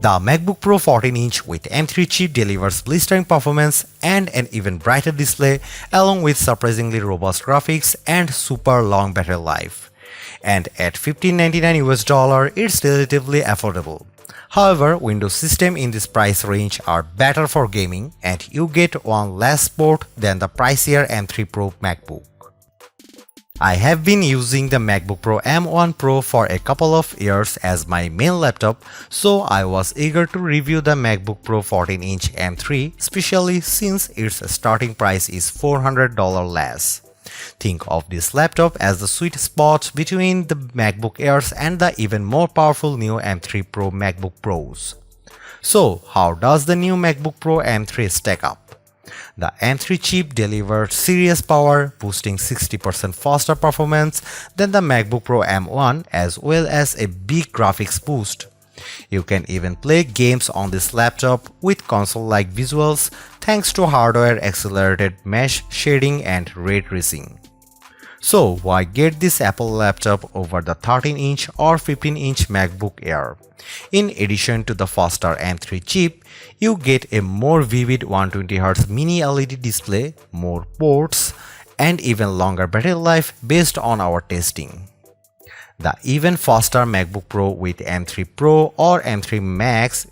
The MacBook Pro 14-inch with M3 chip delivers blistering performance and an even brighter display along with surprisingly robust graphics and super long battery life. And at $1599 it's relatively affordable. However, Windows systems in this price range are better for gaming and you get one less port than the pricier M3 Pro MacBook. I have been using the MacBook Pro M1 Pro for a couple of years as my main laptop, so I was eager to review the MacBook Pro 14-inch M3, especially since its starting price is $400 less. Think of this laptop as the sweet spot between the MacBook Airs and the even more powerful new M3 Pro MacBook Pros. So, how does the new MacBook Pro M3 stack up? The M3 chip delivers serious power, boosting 60% faster performance than the MacBook Pro M1 as well as a big graphics boost. You can even play games on this laptop with console-like visuals thanks to hardware-accelerated mesh shading and ray tracing. So why get this Apple laptop over the 13-inch or 15-inch MacBook Air? In addition to the faster M3 chip, you get a more vivid 120Hz mini LED display, more ports, and even longer battery life based on our testing. The even faster MacBook Pro with M3 Pro or M3 Max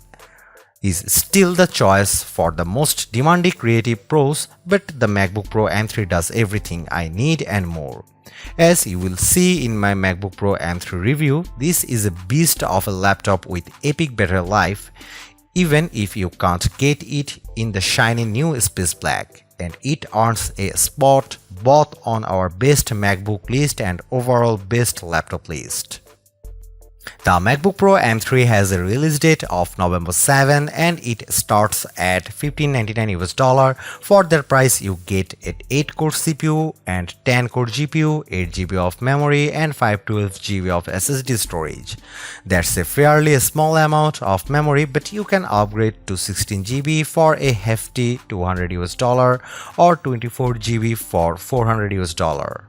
is still the choice for the most demanding creative pros, but the MacBook Pro M3 does everything I need and more. As you will see in my MacBook Pro M3 review, this is a beast of a laptop with epic battery life, even if you can't get it in the shiny new Space Black, and it earns a spot both on our best MacBook list and overall best laptop list. The MacBook Pro M3 has a release date of November 7 and it starts at $1599. For that price you get an 8-core CPU and 10-core GPU, 8GB of memory and 512GB of SSD storage. That's a fairly small amount of memory, but you can upgrade to 16GB for a hefty $200 or 24GB for $400.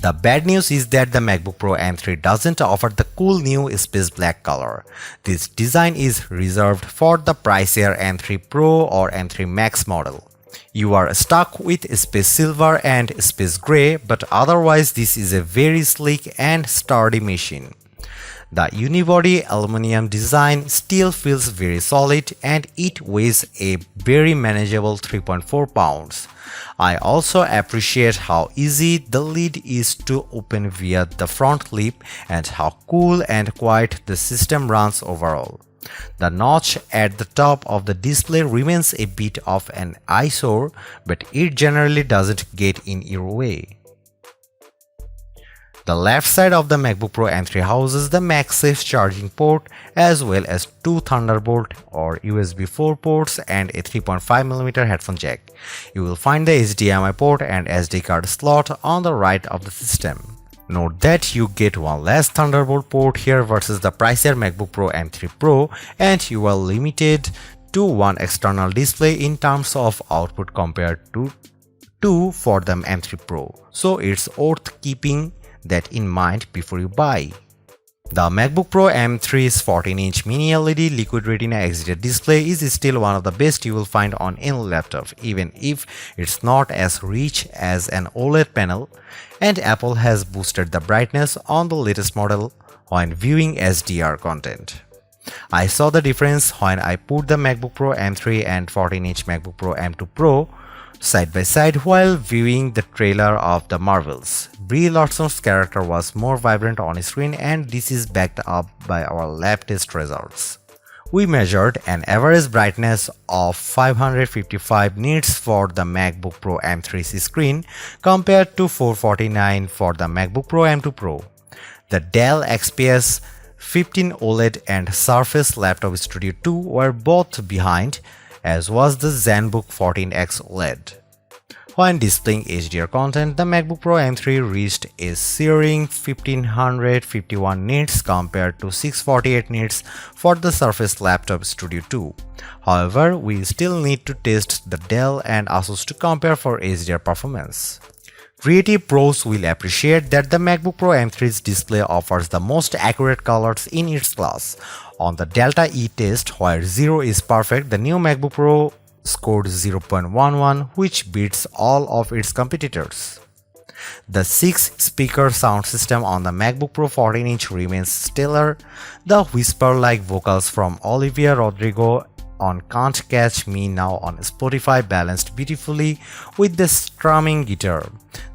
The bad news is that the MacBook Pro M3 doesn't offer the cool new Space Black color. This design is reserved for the pricier M3 Pro or M3 Max model. You are stuck with Space Silver and Space Gray, but otherwise this is a very sleek and sturdy machine. The unibody aluminum design still feels very solid and it weighs a very manageable 3.4 pounds. I also appreciate how easy the lid is to open via the front lip and how cool and quiet the system runs overall. The notch at the top of the display remains a bit of an eyesore, but it generally doesn't get in your way. The left side of the MacBook Pro M3 houses the MagSafe charging port as well as two Thunderbolt or USB 4 ports and a 3.5mm headphone jack. You will find the HDMI port and SD card slot on the right of the system. Note that you get one less Thunderbolt port here versus the pricier MacBook Pro M3 Pro, and you are limited to one external display in terms of output compared to two for the M3 Pro. So it's worth keeping that in mind before you buy. The MacBook Pro M3's 14-inch mini LED Liquid Retina XDR display is still one of the best you will find on any laptop, even if it's not as rich as an OLED panel, and Apple has boosted the brightness on the latest model when viewing HDR content. I saw the difference when I put the MacBook Pro M3 and 14-inch MacBook Pro M2 Pro side by side while viewing the trailer of The Marvels. Brie Larson's character was more vibrant on screen, and this is backed up by our lab test results. We measured an average brightness of 555 nits for the MacBook Pro M3's screen compared to 449 for the MacBook Pro M2 Pro. The Dell XPS 15 OLED and Surface Laptop Studio 2 were both behind, as was the ZenBook 14X OLED. When displaying HDR content, the MacBook Pro M3 reached a searing 1551 nits compared to 648 nits for the Surface Laptop Studio 2. However, we still need to test the Dell and Asus to compare for HDR performance. Creative pros will appreciate that the MacBook Pro M3's display offers the most accurate colors in its class. On the Delta E test, where 0 is perfect, the new MacBook Pro scored 0.11, which beats all of its competitors. The 6-speaker sound system on the MacBook Pro 14-inch remains stellar. The whisper-like vocals from Olivia Rodrigo on Can't Catch Me Now on Spotify balanced beautifully with the strumming guitar.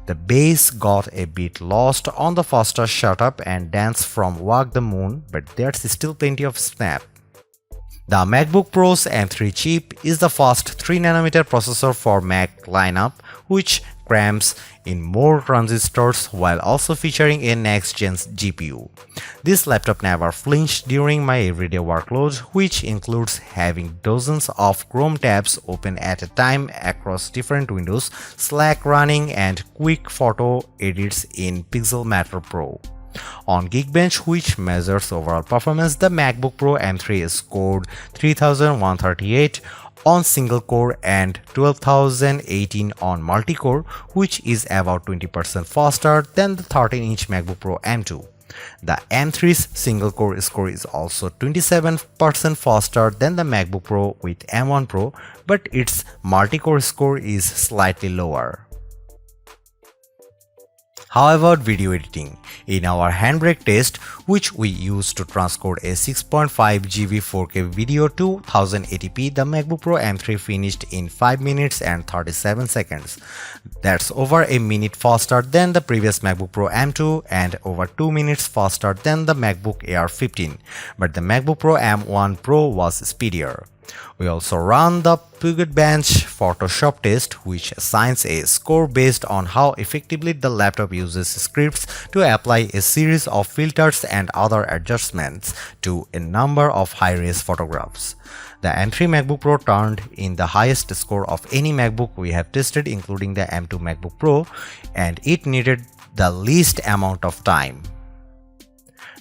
The bass got a bit lost on the faster Shut Up and Dance from Walk the Moon, but there's still plenty of snap. The MacBook Pro's M3 chip is the fast 3nm processor for Mac lineup, which crams in more transistors while also featuring a next-gen GPU. This laptop never flinched during my everyday workload, which includes having dozens of Chrome tabs open at a time across different windows, Slack running, and quick photo edits in Pixelmator Pro. On Geekbench, which measures overall performance, the MacBook Pro M3 scored 3138 on single core and 12018 on multi-core, which is about 20% faster than the 13-inch MacBook Pro M2. The M3's single core score is also 27% faster than the MacBook Pro with M1 Pro, but its multi-core score is slightly lower. How about video editing? In our Handbrake test, which we used to transcode a 6.5 GB 4K video to 1080p, the MacBook Pro M3 finished in 5 minutes and 37 seconds. That's over a minute faster than the previous MacBook Pro M2 and over 2 minutes faster than the MacBook Air 15, but the MacBook Pro M1 Pro was speedier. We also ran the Puget Bench Photoshop test, which assigns a score based on how effectively the laptop uses scripts to apply a series of filters and other adjustments to a number of high-res photographs. The M3 MacBook Pro turned in the highest score of any MacBook we have tested, including the M2 MacBook Pro, and it needed the least amount of time.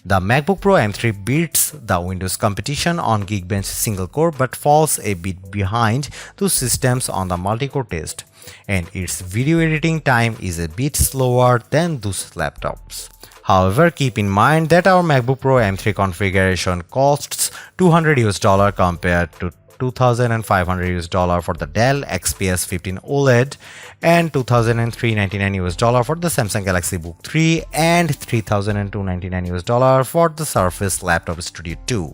The MacBook Pro M3 beats the Windows competition on Geekbench single core but falls a bit behind those systems on the multi-core test, and its video editing time is a bit slower than those laptops. However, keep in mind that our MacBook Pro M3 configuration costs $200 compared to $2,500 for the Dell XPS 15 OLED and $2,399 for the Samsung Galaxy Book 3 and $3,299 for the Surface Laptop Studio 2.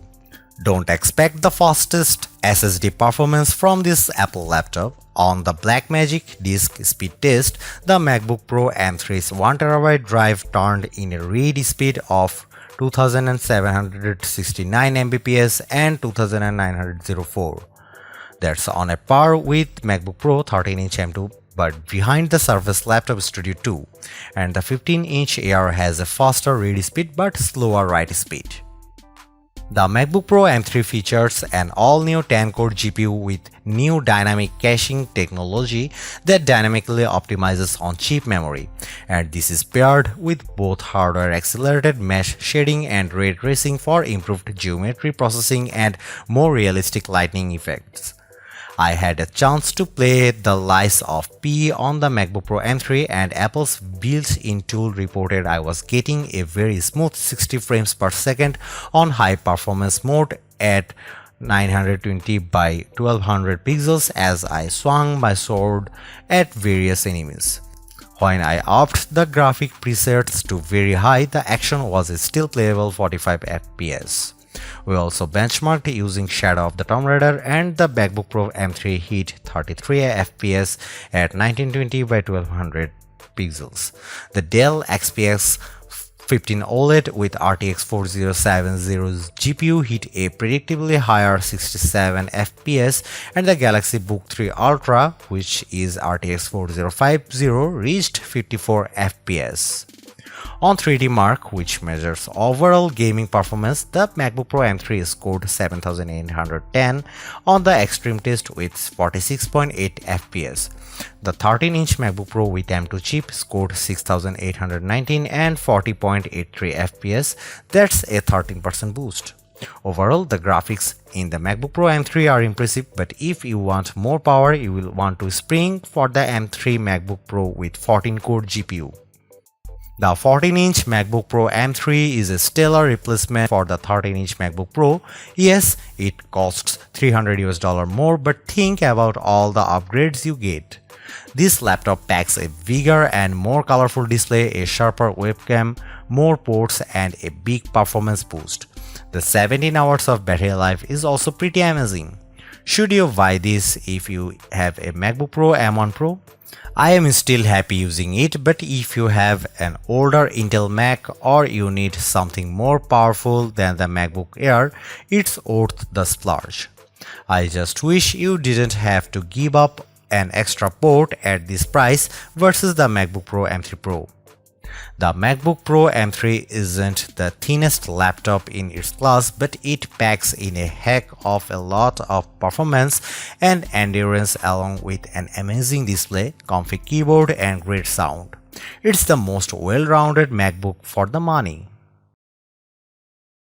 Don't expect the fastest SSD performance from this Apple laptop. On the Blackmagic disk speed test, the MacBook Pro M3's 1TB drive turned in a read speed of 2769 Mbps and 2904. That's on a par with MacBook Pro 13-inch M2 but behind the Surface Laptop Studio 2, and the 15-inch Air has a faster read speed but slower write speed. The MacBook Pro M3 features an all-new 10-core GPU with new dynamic caching technology that dynamically optimizes on chip memory, and this is paired with both hardware-accelerated mesh shading and ray tracing for improved geometry processing and more realistic lighting effects. I had a chance to play the Lies of P on the MacBook Pro M3, and Apple's built-in tool reported I was getting a very smooth 60 frames per second on high performance mode at 920 by 1200 pixels as I swung my sword at various enemies. When I upped the graphic presets to very high, the action was still playable 45 FPS. We also benchmarked using Shadow of the Tomb Raider, and the MacBook Pro M3 hit 33 FPS at 1920 by 1200 pixels. The Dell XPS 15 OLED with RTX 4070's GPU hit a predictably higher 67 FPS, and the Galaxy Book 3 Ultra, which is RTX 4050, reached 54 FPS. On 3D Mark, which measures overall gaming performance, the MacBook Pro M3 scored 7810 on the Extreme test with 46.8 FPS. The 13-inch MacBook Pro with M2 chip scored 6819 and 40.83 FPS. That's a 13% boost. Overall, the graphics in the MacBook Pro M3 are impressive, but if you want more power, you will want to spring for the M3 MacBook Pro with 14-core GPU. The 14-inch MacBook Pro M3 is a stellar replacement for the 13-inch MacBook Pro. Yes, it costs $300 more, but think about all the upgrades you get. This laptop packs a bigger and more colorful display, a sharper webcam, more ports, and a big performance boost. The 17 hours of battery life is also pretty amazing. Should you buy this if you have a MacBook Pro M1 Pro? I am still happy using it, but if you have an older Intel Mac or you need something more powerful than the MacBook Air, it's worth the splurge. I just wish you didn't have to give up an extra port at this price versus the MacBook Pro M3 Pro. The MacBook Pro M3 isn't the thinnest laptop in its class, but it packs in a heck of a lot of performance and endurance along with an amazing display, comfy keyboard, and great sound. It's the most well-rounded MacBook for the money.